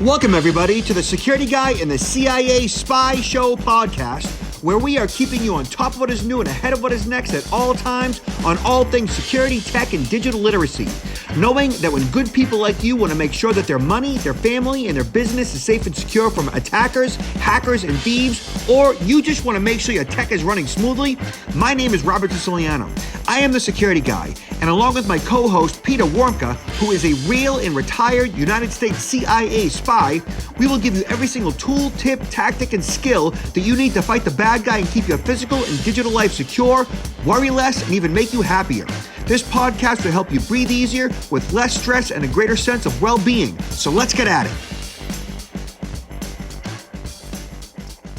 Welcome, everybody, to the Security Guy and the CIA Spy Show podcast, where we are keeping you on top of what is new and ahead of what is next at all times on all things security, tech, and digital literacy. Knowing that when good people like you want to make sure that their money, their family, and their business is safe and secure from attackers, hackers, and thieves, or you just want to make sure your tech is running smoothly, my name is Robert Siciliano. I am the Security Guy, and along with my co-host, Peter Warmka, who is a real and retired United States CIA spy, we will give you every single tool, tip, tactic, and skill that you need to fight the bad guy and keep your physical and digital life secure, worry less, and even make you happier. This podcast will help you breathe easier with less stress and a greater sense of well-being. So let's get at it.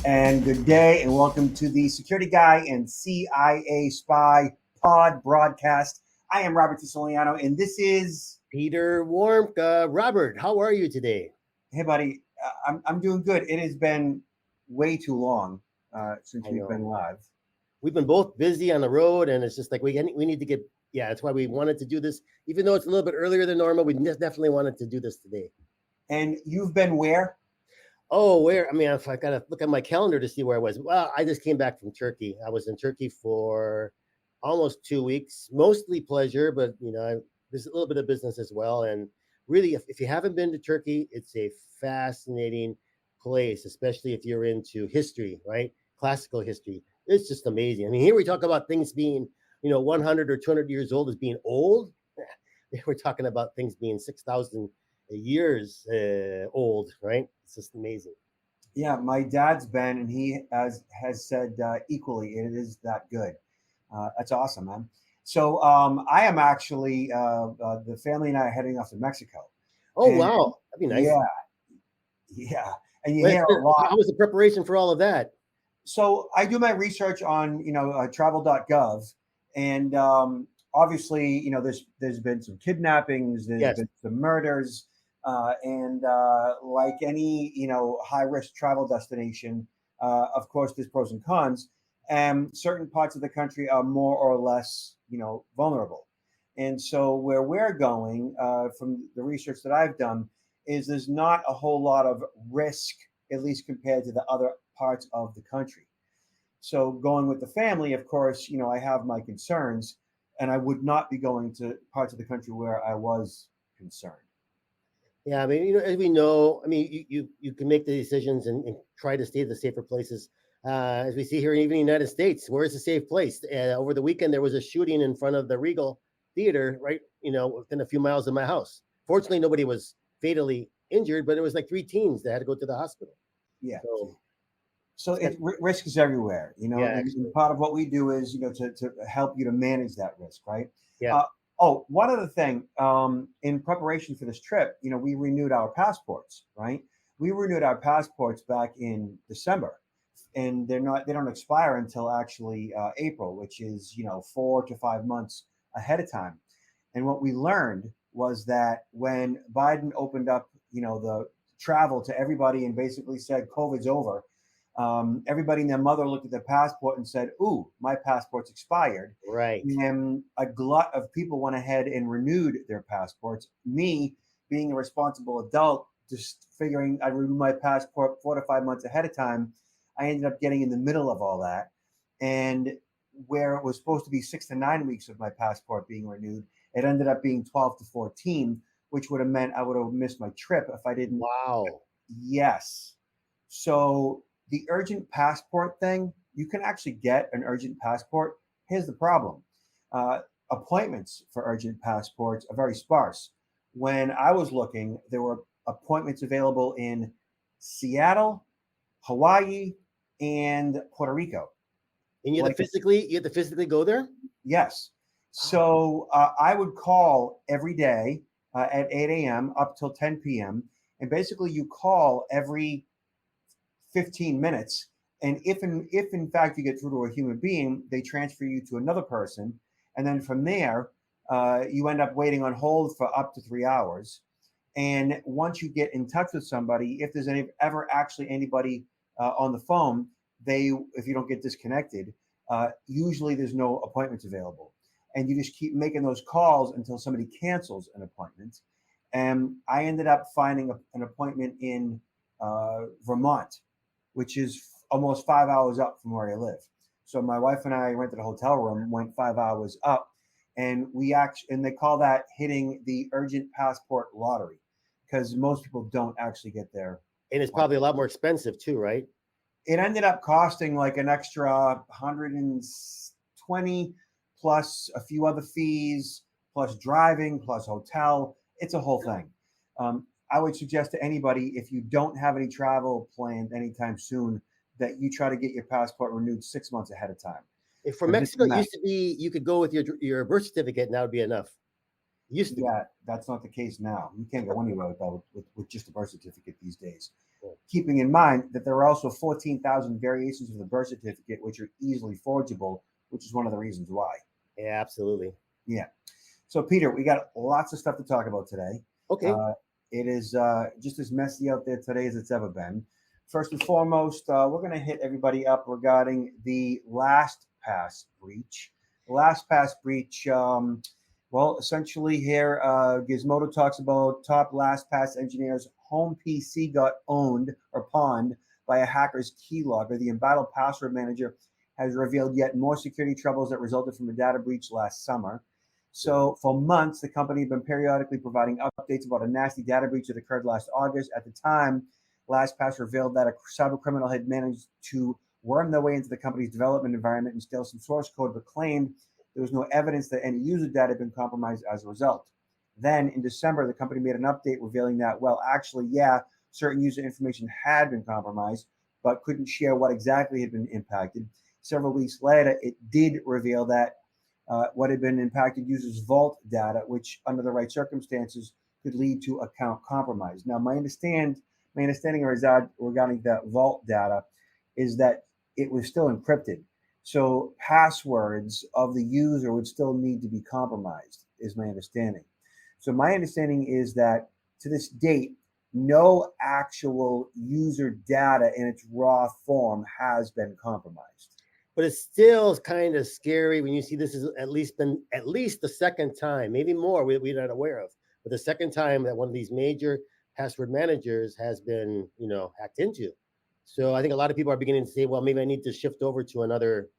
And good day, and welcome to the Security Guy and CIA Spy Pod broadcast. I am Robert Siciliano, and this is Peter Warmka. Robert, how are you today? Hey, buddy. I'm doing good. It has been way too long since we've been live. We've been both busy on the road, and it's just like we need to get. Yeah, that's why we wanted to do this, even though it's a little bit earlier than normal. We definitely wanted to do this today. And you've been where? Oh, where? I mean, if I gotta look at my calendar to see where I was. Well, I just came back from Turkey. I was in Turkey for almost 2 weeks, mostly pleasure, but there's a little bit of business as well. And really, if you haven't been to Turkey, it's a fascinating place, especially if you're into history, right? Classical history. It's just amazing. I mean, here we talk about things being 100 or 200 years old as being old. We're talking about things being 6,000 years old, right? It's just amazing. Yeah, my dad's been, and he has said equally, it is that good. That's awesome, man. So I am actually, the family and I are heading off to Mexico. Oh, and, wow. That'd be nice. Yeah. And you hear a lot. How was the preparation for all of that? So I do my research on, travel.gov. And obviously, there's been some kidnappings, there's been some murders, and like any, high-risk travel destination, of course, there's pros and cons. And certain parts of the country are more or less, vulnerable. And so where we're going, from the research that I've done, is there's not a whole lot of risk, at least compared to the other parts of the country. So going with the family, of course, I have my concerns, and I would not be going to parts of the country where I was concerned. Yeah, I mean, as we know, I mean, you can make the decisions and try to stay at the safer places. As we see here, even in the United States, where is a safe place? Over the weekend, there was a shooting in front of the Regal Theater, right? Within a few miles of my house. Fortunately, nobody was fatally injured, but it was like 3 teens that had to go to the hospital. Yeah. So risk is everywhere, and part of what we do is, to help you to manage that risk, right? Yeah. One other thing, in preparation for this trip, we renewed our passports, right? We renewed our passports back in December, and they don't expire until actually April, which is, 4 to 5 months ahead of time. And what we learned was that when Biden opened up, the travel to everybody and basically said COVID's over, everybody and their mother looked at their passport and said, "Ooh, my passport's expired." Right. And a glut of people went ahead and renewed their passports. Me, being a responsible adult, just figuring I renewed my passport 4 to 5 months ahead of time, I ended up getting in the middle of all that. And where it was supposed to be 6 to 9 weeks of my passport being renewed, it ended up being 12 to 14, which would have meant I would have missed my trip if I didn't. Wow. Yes. So the urgent passport thing, you can actually get an urgent passport. Here's the problem. Appointments for urgent passports are very sparse. When I was looking, there were appointments available in Seattle, Hawaii, and Puerto Rico. And you have to physically go there? Yes. So I would call every day at 8 a.m. up till 10 p.m. And basically you call every 15 minutes. And if in fact you get through to a human being, they transfer you to another person. And then from there, you end up waiting on hold for up to 3 hours. And once you get in touch with somebody, if there's ever actually anybody on the phone, if you don't get disconnected, usually there's no appointments available. And you just keep making those calls until somebody cancels an appointment. And I ended up finding an appointment in Vermont, which is almost 5 hours up from where I live. So my wife and I rented a hotel room, went 5 hours up, and they call that hitting the urgent passport lottery, because most people don't actually get there. And it's probably a lot more expensive too, right? It ended up costing like an extra 120 plus a few other fees, plus driving, plus hotel. It's a whole thing. I would suggest to anybody, if you don't have any travel planned anytime soon, that you try to get your passport renewed 6 months ahead of time. If for Mexico, it used to be you could go with your birth certificate, and that would be enough. Used to be. That's not the case now. You can't go anywhere with just a birth certificate these days. Keeping in mind that there are also 14,000 variations of the birth certificate, which are easily forgeable, which is one of the reasons why. Yeah, absolutely. Yeah. So, Peter, we got lots of stuff to talk about today. Okay. It is just as messy out there today as it's ever been. First and foremost, we're going to hit everybody up regarding the LastPass breach. The LastPass breach, essentially here, Gizmodo talks about top LastPass engineers' home PC got pawned by a hacker's keylogger. The embattled password manager has revealed yet more security troubles that resulted from a data breach last summer. So for months, the company had been periodically providing updates about a nasty data breach that occurred last August. At the time, LastPass revealed that a cyber criminal had managed to worm their way into the company's development environment and steal some source code, but claimed there was no evidence that any user data had been compromised as a result. Then in December, the company made an update revealing that, certain user information had been compromised, but couldn't share what exactly had been impacted. Several weeks later, it did reveal that what had been impacted users' vault data, which under the right circumstances could lead to account compromise. Now, my understanding regarding the vault data is that it was still encrypted. So passwords of the user would still need to be compromised, is my understanding. So my understanding is that to this date, no actual user data in its raw form has been compromised. But it's still kind of scary when you see this has at least the second time, maybe more we're not aware of, but the second time that one of these major password managers has been, hacked into. So I think a lot of people are beginning to say, well, maybe I need to shift over to another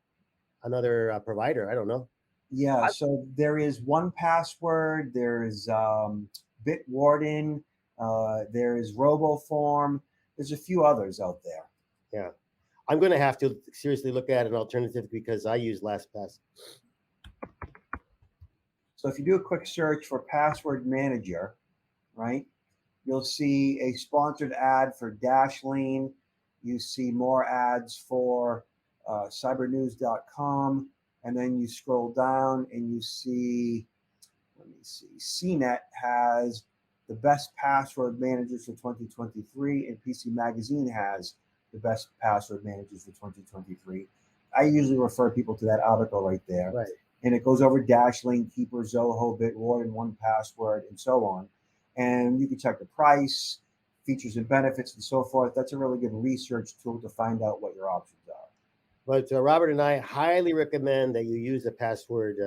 provider. I don't know. Yeah, so there is 1Password, there is Bitwarden, there is RoboForm. There's a few others out there. Yeah. I'm going to have to seriously look at an alternative because I use LastPass. So if you do a quick search for password manager, right, you'll see a sponsored ad for Dashlane. You see more ads for cybernews.com. And then you scroll down and you see, CNET has the best password managers for 2023, and PC Magazine has the best password managers for 2023. I usually refer people to that article right there. Right. And it goes over Dashlane, Keeper, Zoho, Bitwarden, 1Password, and so on. And you can check the price, features and benefits, and so forth. That's a really good research tool to find out what your options are. But Robert and I highly recommend that you use a password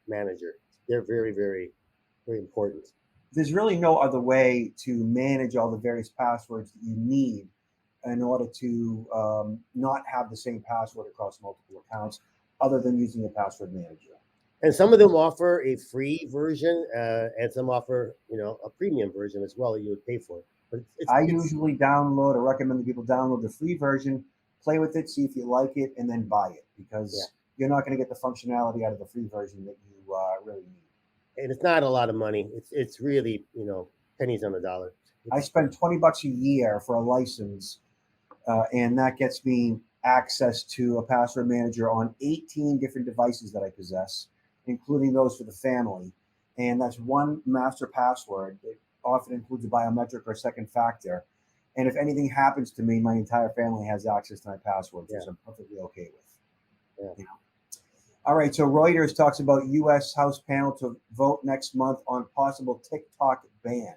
manager. They're very, very, very important. There's really no other way to manage all the various passwords that you need in order to not have the same password across multiple accounts other than using a password manager. And some of them offer a free version and some offer, a premium version as well that you would pay for. But I usually download or recommend that people download the free version, play with it, see if you like it, and then buy it, because you're not going to get the functionality out of the free version that you really need. And it's not a lot of money. It's really, pennies on the dollar. I spend $20 a year for a license, and that gets me access to a password manager on 18 different devices that I possess, including those for the family. And that's one master password. It often includes a biometric or second factor. And if anything happens to me, my entire family has access to my password, which I'm perfectly okay with. Yeah. All right, so Reuters talks about U.S. House panel to vote next month on possible TikTok ban.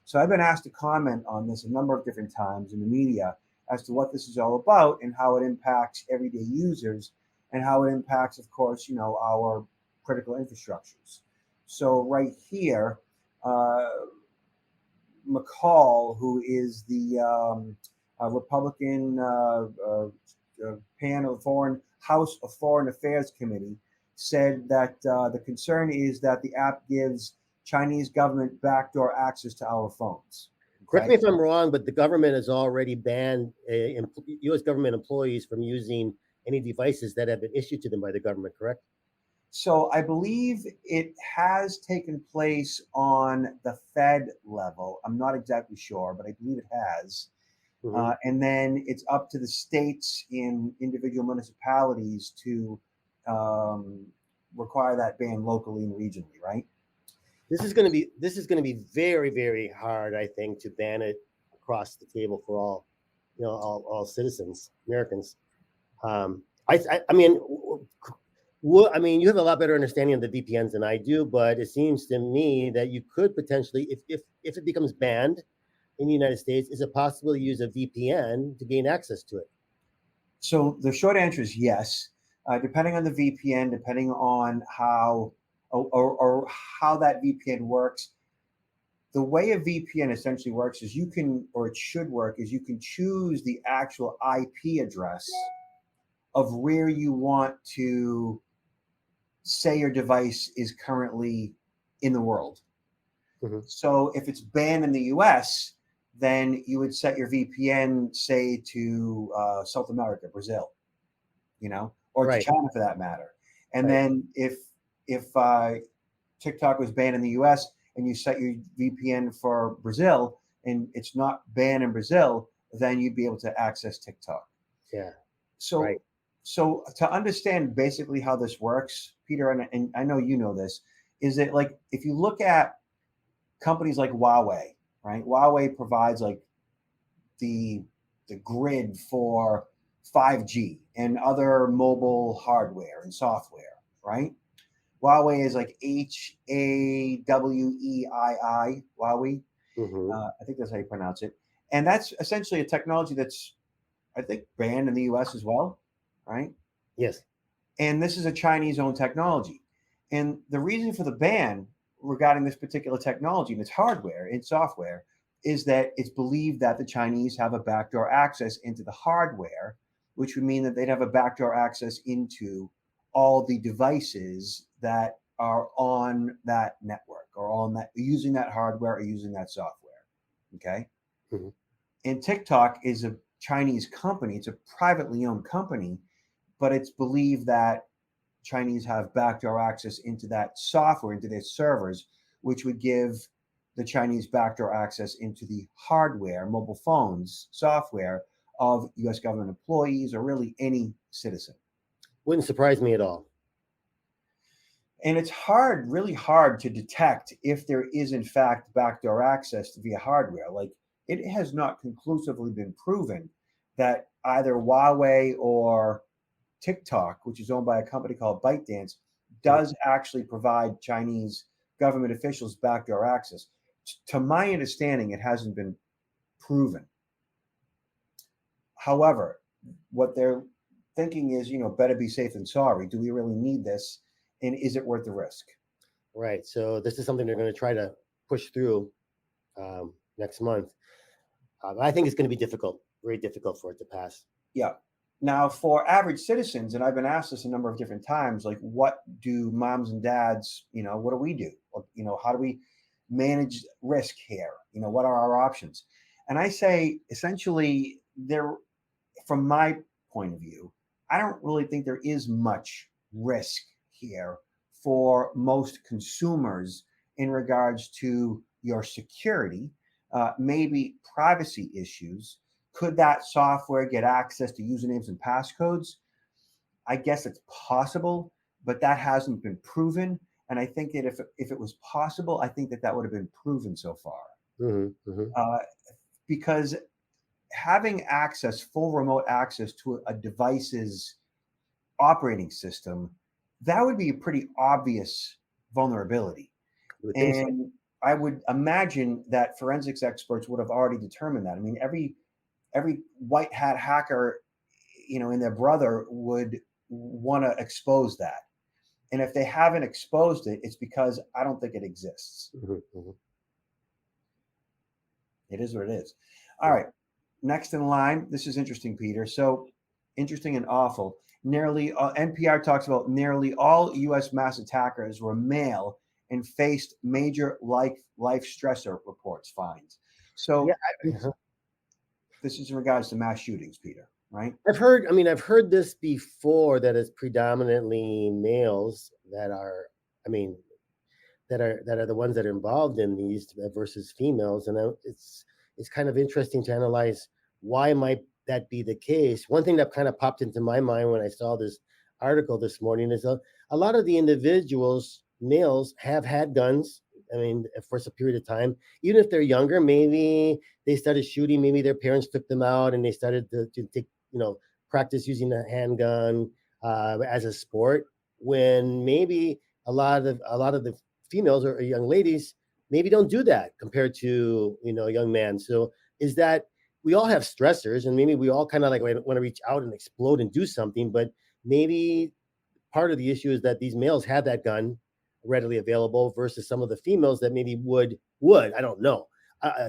So I've been asked to comment on this a number of different times in the media as to what this is all about and how it impacts everyday users and how it impacts, of course, our critical infrastructures. So right here, McCall, who is the Republican House of Foreign Affairs Committee, said that the concern is that the app gives Chinese government backdoor access to our phones. Correct me if I'm wrong, but the government has already banned U.S. government employees from using any devices that have been issued to them by the government, correct? So I believe it has taken place on the Fed level. I'm not exactly sure, but I believe it has. Mm-hmm. And then it's up to the states and individual municipalities to require that ban locally and regionally, right? This is going to be very, very hard, I think, to ban it across the table for all, all citizens, Americans. I mean, you have a lot better understanding of the VPNs than I do, but it seems to me that you could potentially, if it becomes banned in the United States, is it possible to use a VPN to gain access to it? So the short answer is yes. Depending on the VPN, depending on how or how that VPN works, the way a VPN essentially works is you can, or it should work, is you can choose the actual IP address of where you want to say your device is currently in the world. Mm-hmm. So if it's banned in the US, then you would set your VPN, say, to South America, Brazil, or Right. to China for that matter. And Right. then if TikTok was banned in the US and you set your VPN for Brazil and it's not banned in Brazil, then you'd be able to access TikTok. Yeah. So, right. So to understand basically how this works, Peter, and I know you know this, is that like if you look at companies like Huawei, right? Huawei provides like the grid for 5G and other mobile hardware and software, right? Huawei is like Haweii, Huawei. Mm-hmm. I think that's how you pronounce it. And that's essentially a technology that's, I think, banned in the US as well, right? Yes. And this is a Chinese-owned technology. And the reason for the ban regarding this particular technology and its hardware and software is that it's believed that the Chinese have a backdoor access into the hardware, which would mean that they'd have a backdoor access into all the devices that are on that network or on that using that hardware or using that software. Okay. Mm-hmm. And TikTok is a Chinese company. It's a privately owned company, but it's believed that Chinese have backdoor access into that software, into their servers, which would give the Chinese backdoor access into the hardware, mobile phones, software of US government employees or really any citizen. Wouldn't surprise me at all. And it's hard, really hard to detect if there is in fact backdoor access via hardware. Like it has not conclusively been proven that either Huawei or TikTok, which is owned by a company called ByteDance, does actually provide Chinese government officials backdoor access. To my understanding, it hasn't been proven. However, what they're thinking is, better be safe than sorry. Do we really need this? And is it worth the risk? Right. So this is something they're going to try to push through next month. I think it's going to be difficult, very difficult for it to pass. Yeah. Now, for average citizens, and I've been asked this a number of different times, like, what do moms and dads, what do we do? How do we manage risk here? What are our options? And I say, essentially, from my point of view, I don't really think there is much risk here for most consumers in regards to your security, maybe privacy issues. Could that software get access to usernames and passcodes? I guess it's possible, but that hasn't been proven. And I think that if it was possible, I think that would have been proven so far. Mm-hmm. Mm-hmm. Because having access, full remote access to a device's operating system, that would be a pretty obvious vulnerability. And so. I would imagine that forensics experts would have already determined that. I mean, every white hat hacker, and their brother would want to expose that. And if they haven't exposed it, it's because I don't think it exists. Mm-hmm. It is what it is. All right. Next in line, this is interesting, Peter. So interesting and awful. Nearly NPR talks about nearly all U.S. mass attackers were male and faced major life stressor reports finds. So Yeah, this is in regards to mass shootings, Peter, right? I've heard this before, that it's predominantly males that are, I mean, that are the ones that are involved in these versus females, and it's kind of interesting to analyze why might that be the case. One thing that kind of popped into my mind when I saw this article this morning is a lot of the individuals, males, have had guns. I mean, for a period of time, even if they're younger, maybe they started shooting. Maybe their parents took them out, and they started to take, practice using a handgun as a sport. When maybe a lot of the females or young ladies maybe don't do that compared to a young man. So is that we all have stressors, and maybe we all kind of like want to reach out and explode and do something, but maybe part of the issue is that these males have that gun readily available versus some of the females that maybe would I don't know,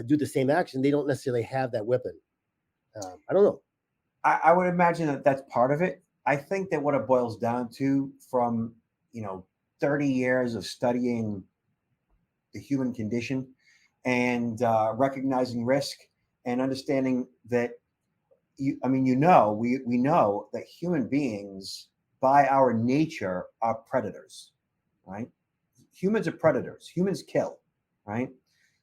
do the same action. They don't necessarily have that weapon. I don't know. I would imagine that that's part of it. I think that what it boils down to, from 30 years of studying the human condition and recognizing risk and understanding that we know that human beings by our nature are predators, right? Humans are predators. Humans kill, right?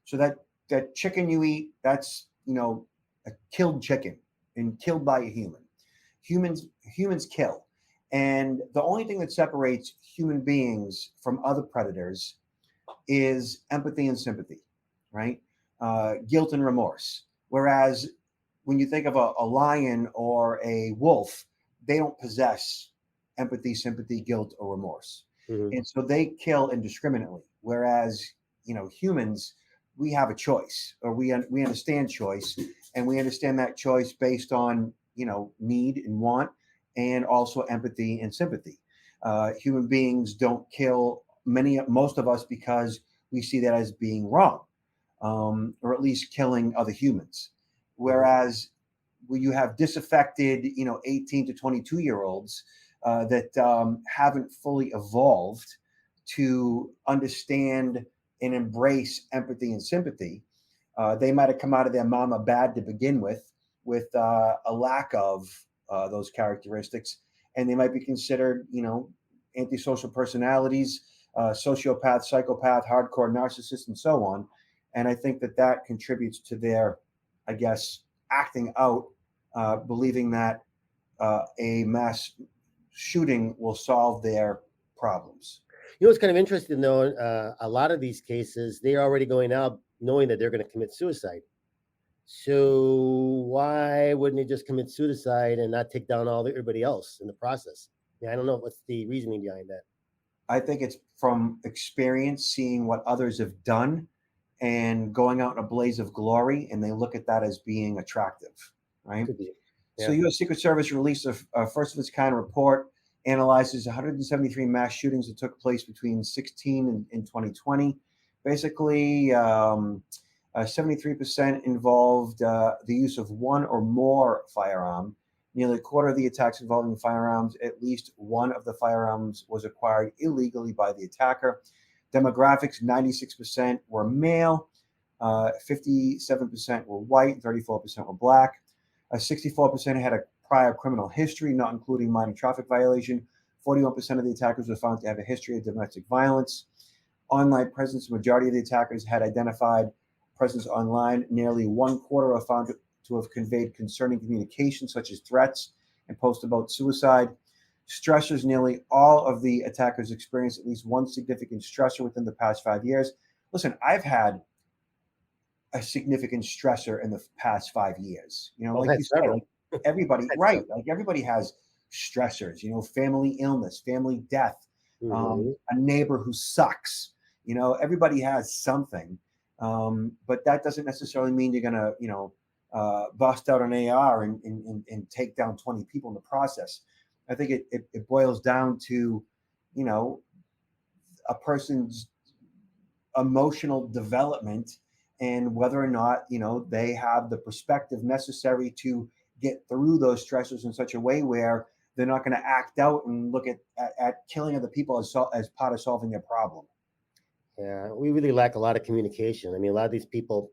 So that chicken you eat, that's a killed chicken and killed by a human. Humans kill. And the only thing that separates human beings from other predators is empathy and sympathy, right? Guilt and remorse. Whereas when you think of a lion or a wolf, they don't possess empathy, sympathy, guilt, or remorse. Mhm. And so they kill indiscriminately. Whereas, humans, we have a choice, or we understand choice, and we understand that choice based on, need and want, and also empathy and sympathy. Human beings don't kill most of us because we see that as being wrong, or at least killing other humans. Whereas when you have disaffected, 18 to 22-year-olds that haven't fully evolved to understand and embrace empathy and sympathy, they might have come out of their mama bad to begin with a lack of those characteristics, and they might be considered, antisocial personalities, sociopath, psychopath, hardcore narcissist, and so on. And I think that contributes to their, I guess, acting out, believing that a mass shooting will solve their problems. What's kind of interesting though, a lot of these cases, they're already going out knowing that they're going to commit suicide. So why wouldn't they just commit suicide and not take down everybody else in the process? Yeah, I don't know what's the reasoning behind that. I think it's from experience, seeing what others have done and going out in a blaze of glory, and they look at that as being attractive, right? Could be. So Yeah. U.S. Secret Service released a first of its kind report, analyzes 173 mass shootings that took place between 16 and 2020. Basically, 73% involved the use of one or more firearm. Nearly a quarter of the attacks involving firearms, at least one of the firearms was acquired illegally by the attacker. Demographics, 96% were male, 57% were white, 34% were black. 64% had a prior criminal history, not including minor traffic violation. 41% of the attackers were found to have a history of domestic violence. Online presence, the majority of the attackers had identified presence online. Nearly one quarter are found to have conveyed concerning communication, such as threats and posts about suicide. Stressors, nearly all of the attackers experienced at least one significant stressor within the past 5 years. Listen, I've had a significant stressor in the past 5 years. Like you said, like everybody, right? Like everybody has stressors. Family illness, family death, a neighbor who sucks. Everybody has something, but that doesn't necessarily mean you're gonna, bust out an AR and take down 20 people in the process. I think it boils down to, a person's emotional development and whether or not, they have the perspective necessary to get through those stressors in such a way where they're not going to act out and look at killing other people as part of solving their problem. Yeah, we really lack a lot of communication. I mean, a lot of these people,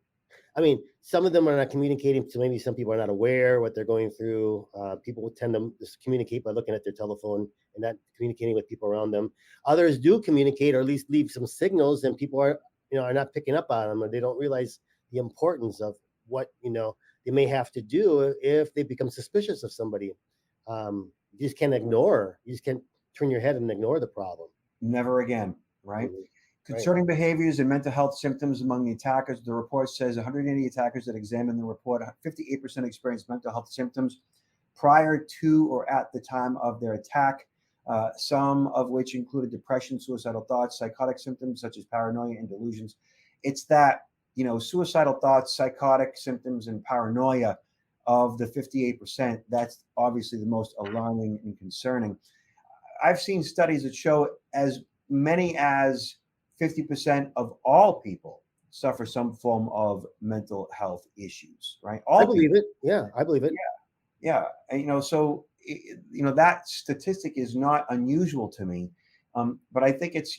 I mean, some of them are not communicating, so maybe some people are not aware what they're going through. People tend to just communicate by looking at their telephone and not communicating with people around them. Others do communicate, or at least leave some signals, and people are not picking up on them, or they don't realize the importance of what they may have to do if they become suspicious of somebody. You just can't ignore. You just can't turn your head and ignore the problem. Never again, right? Mhm. Concerning behaviors and mental health symptoms among the attackers, the report says 180 attackers that examined the report, 58% experienced mental health symptoms prior to or at the time of their attack, some of which included depression, suicidal thoughts, psychotic symptoms such as paranoia and delusions. It's that, suicidal thoughts, psychotic symptoms, and paranoia of the 58%, that's obviously the most alarming and concerning. I've seen studies that show as many as 50% of all people suffer some form of mental health issues, right? I believe it. Yeah, I believe it. Yeah. And, so, that statistic is not unusual to me. But I think it's,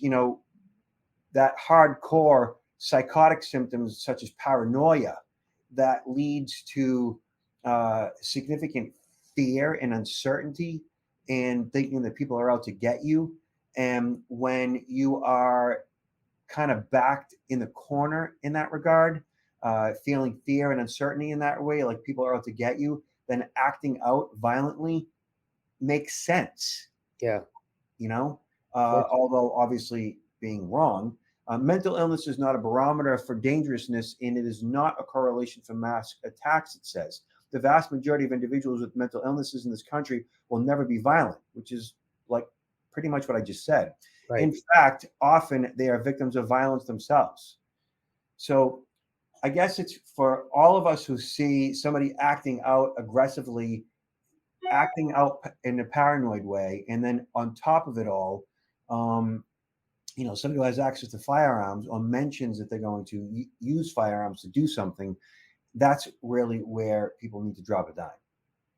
that hardcore psychotic symptoms such as paranoia that leads to significant fear and uncertainty and thinking that people are out to get you. And when you are kind of backed in the corner in that regard, feeling fear and uncertainty in that way, like people are out to get you, then acting out violently makes sense. Yeah. Although obviously being wrong. Mental illness is not a barometer for dangerousness, and it is not a correlation for mass attacks, it says. The vast majority of individuals with mental illnesses in this country will never be violent, which is like pretty much what I just said. Right. In fact, often they are victims of violence themselves. So I guess it's for all of us who see somebody acting out aggressively, acting out in a paranoid way, and then on top of it all, somebody who has access to firearms or mentions that they're going to use firearms to do something, that's really where people need to drop a dime.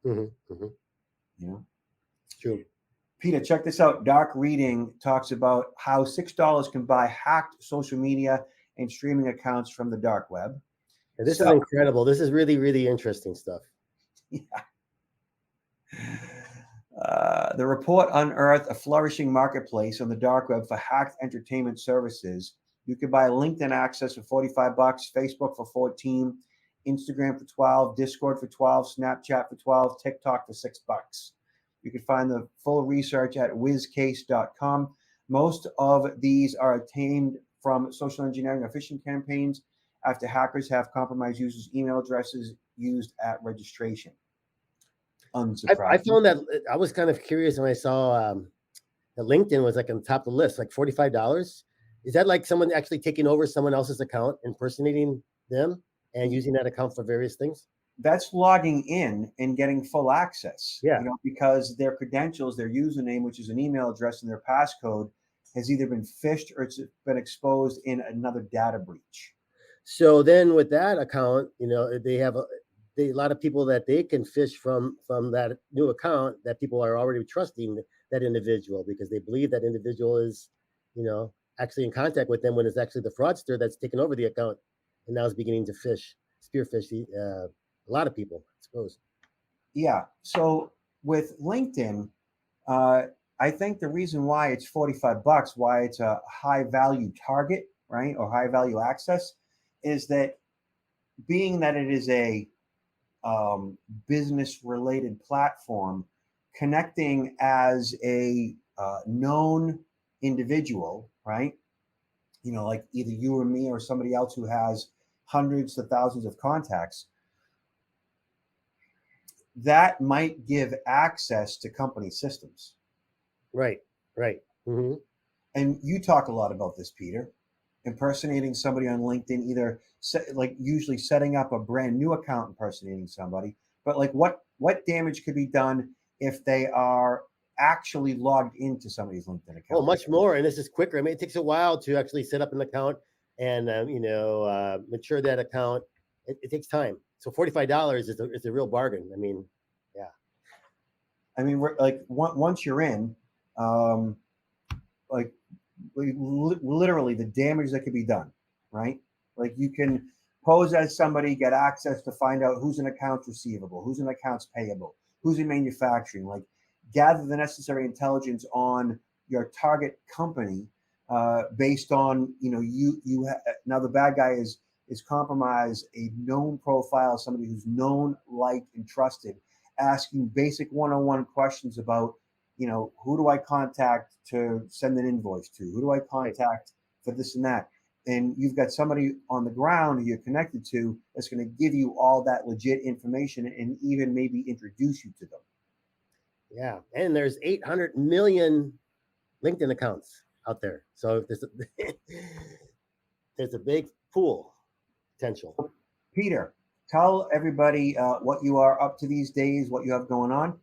Mm-hmm, mm-hmm. True. Peter, check this out. Dark Reading talks about how $6 can buy hacked social media and streaming accounts from the dark web. And this is incredible. This is really, really interesting stuff. Yeah. The report unearthed a flourishing marketplace on the dark web for hacked entertainment services. You could buy LinkedIn access for $45, Facebook for $14, Instagram for $12, Discord for $12, Snapchat for $12, TikTok for $6. You can find the full research at whizcase.com. Most of these are obtained from social engineering or phishing campaigns after hackers have compromised users' email addresses used at registration. I found that I was kind of curious when I saw that LinkedIn was like on the top of the list, like $45. Is that like someone actually taking over someone else's account, impersonating them, and using that account for various things? That's logging in and getting full access. Yeah. Because their credentials, their username, which is an email address, and their passcode has either been phished or it's been exposed in another data breach. So then with that account, they have a lot of people that they can phish from that new account, that people are already trusting that individual because they believe that individual is, actually in contact with them when it's actually the fraudster that's taken over the account and now is beginning to spearfish a lot of people, I suppose. Yeah. So with LinkedIn, I think the reason why it's $45, why it's a high value target, right, or high value access, is that being that it is a business related platform, connecting as a known individual, right? Like either you or me or somebody else who has hundreds to thousands of contacts, that might give access to company systems. Right. Mm-hmm. And you talk a lot about this, Peter. Impersonating somebody on LinkedIn, either usually setting up a brand new account, impersonating somebody, but like what damage could be done if they are actually logged into somebody's LinkedIn account? Oh, much more. And this is quicker. I mean, it takes a while to actually set up an account. and mature that account. It takes time. So $45 is a real bargain. I mean, yeah. I mean, we're like once you're in, like literally the damage that could be done, right? Like you can pose as somebody, get access to find out who's in accounts receivable, who's in accounts payable, who's in manufacturing, like gather the necessary intelligence on your target company based on, now the bad guy is compromise a known profile, somebody who's known, liked, and trusted, asking basic one-on-one questions about, who do I contact to send an invoice to? Who do I contact for this and that? And you've got somebody on the ground who you're connected to that's going to give you all that legit information and even maybe introduce you to them. Yeah. And there's 800 million LinkedIn accounts out there. So there's a big pool potential. Peter, tell everybody what you are up to these days, what you have going on.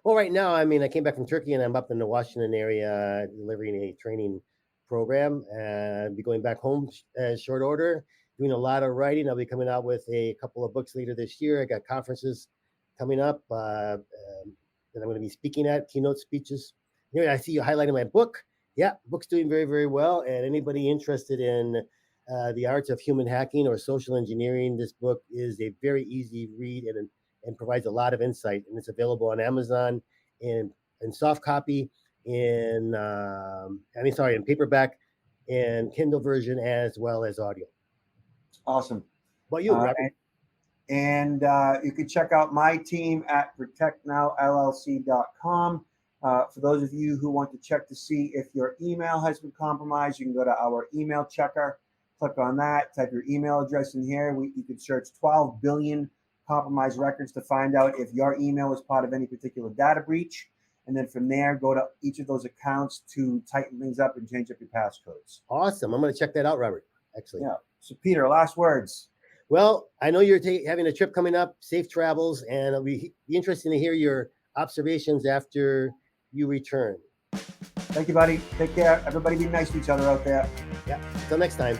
Well, right now, I mean, I came back from Turkey and I'm up in the Washington area delivering a training program, and I'll be going back home short order, doing a lot of writing. I'll be coming out with a couple of books later this year. I got conferences coming up that I'm going to be speaking at, keynote speeches. I see you highlighting my book. Yeah, book's doing very, very well. And anybody interested in the arts of human hacking or social engineering, this book is a very easy read and provides a lot of insight. And it's available on Amazon in soft copy, in paperback and Kindle version, as well as audio. Awesome. What about you, Robert? And you can check out my team at protectnowllc.com. For those of you who want to check to see if your email has been compromised, you can go to our email checker, click on that, type your email address in here. You can search 12 billion compromised records to find out if your email was part of any particular data breach. And then from there, go to each of those accounts to tighten things up and change up your passcodes. Awesome. I'm going to check that out, Robert, actually. Yeah. So, Peter, last words. Well, I know you're having a trip coming up, safe travels, and it'll be interesting to hear your observations after you return. Thank you, buddy. Take care. Everybody be nice to each other out there. Yeah. Until next time.